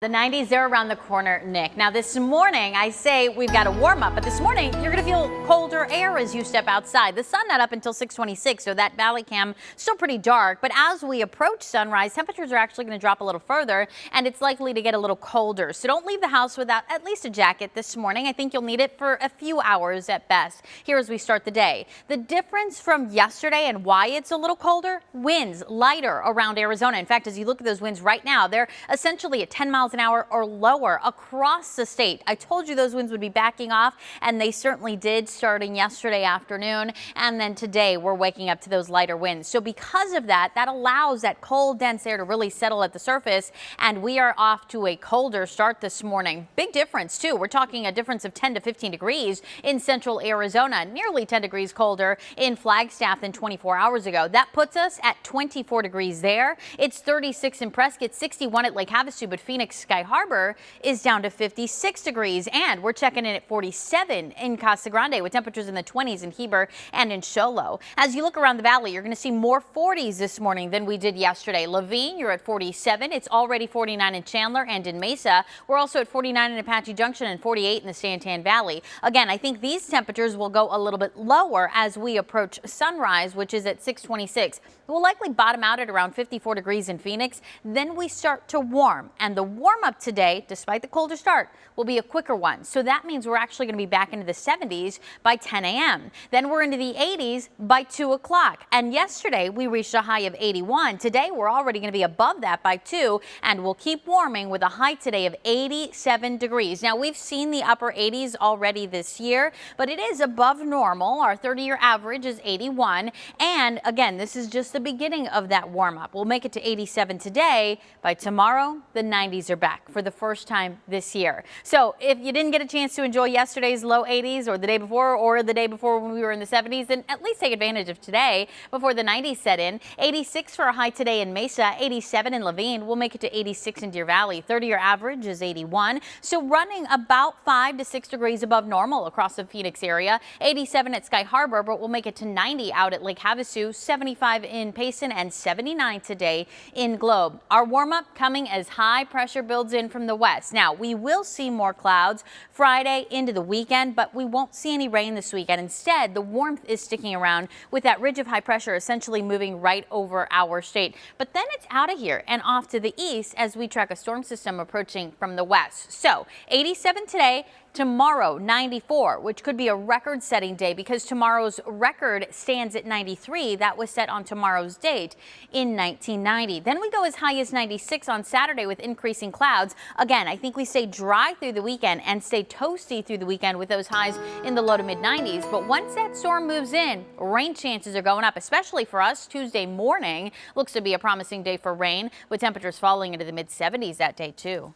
The 90s, they're around the corner, Nick. Now this morning, I say we've got a warm up, but this morning you're going to feel colder air as you step outside. The sun not up until 6:26, so that valley cam still pretty dark. But as we approach sunrise, temperatures are actually going to drop a little further, and it's likely to get a little colder. So don't leave the house without at least a jacket this morning. I think you'll need it for a few hours at best. Here as we start the day, the difference from yesterday and why it's a little colder: winds lighter around Arizona. In fact, as you look at those winds right now, they're essentially at 10 miles an hour or lower across the state. I told you those winds would be backing off, and they certainly did, starting yesterday afternoon. And then today we're waking up to those lighter winds. So because of that, that allows that cold, dense air to really settle at the surface. And we are off to a colder start this morning. Big difference, too. We're talking a difference of 10 to 15 degrees in central Arizona, nearly 10 degrees colder in Flagstaff than 24 hours ago. That puts us at 24 degrees there. It's 36 in Prescott, 61 at Lake Havasu, but Phoenix Sky Harbor is down to 56 degrees, and we're checking in at 47 in Casa Grande with temperatures in the 20s in Heber and in Show Low. As you look around the valley, you're going to see more 40s this morning than we did yesterday. Laveen, you're at 47. It's already 49 in Chandler and in Mesa. We're also at 49 in Apache Junction and 48 in the Santan Valley. Again, I think these temperatures will go a little bit lower as we approach sunrise, which is at 6:26. We'll likely bottom out at around 54 degrees in Phoenix. Then we start to warm, and the warm up today, despite the colder start, will be a quicker one. So that means we're actually going to be back into the 70s by 10 a.m. Then we're into the 80s by 2 o'clock. And yesterday we reached a high of 81. Today we're already going to be above that by 2, and we'll keep warming with a high today of 87 degrees. Now we've seen the upper 80s already this year, but it is above normal. Our 30-year average is 81. And again, this is just the beginning of that warm up. We'll make it to 87 today. By tomorrow, the 90s are back for the first time this year. So if you didn't get a chance to enjoy yesterday's low 80s or the day before when we were in the 70s, then at least take advantage of today before the 90s set in. 86 for a high today in Mesa, 87 in Laveen. We'll make it to 86 in Deer Valley. 30-year average is 81. So running about 5 to 6 degrees above normal across the Phoenix area. 87 at Sky Harbor, but we'll make it to 90 out at Lake Havasu, 75 in Payson, and 79 today in Globe. Our warm-up coming as high pressure builds in from the west. Now, we will see more clouds Friday into the weekend, but we won't see any rain this weekend. Instead, the warmth is sticking around with that ridge of high pressure essentially moving right over our state. But then it's out of here and off to the east as we track a storm system approaching from the west. So 87 today. Tomorrow, 94, which could be a record-setting day because tomorrow's record stands at 93. That was set on tomorrow's date in 1990. Then we go as high as 96 on Saturday with increasing clouds. Again, I think we stay dry through the weekend and stay toasty through the weekend with those highs in the low to mid-90s. But once that storm moves in, rain chances are going up, especially for us. Tuesday morning looks to be a promising day for rain with temperatures falling into the mid-70s that day, too.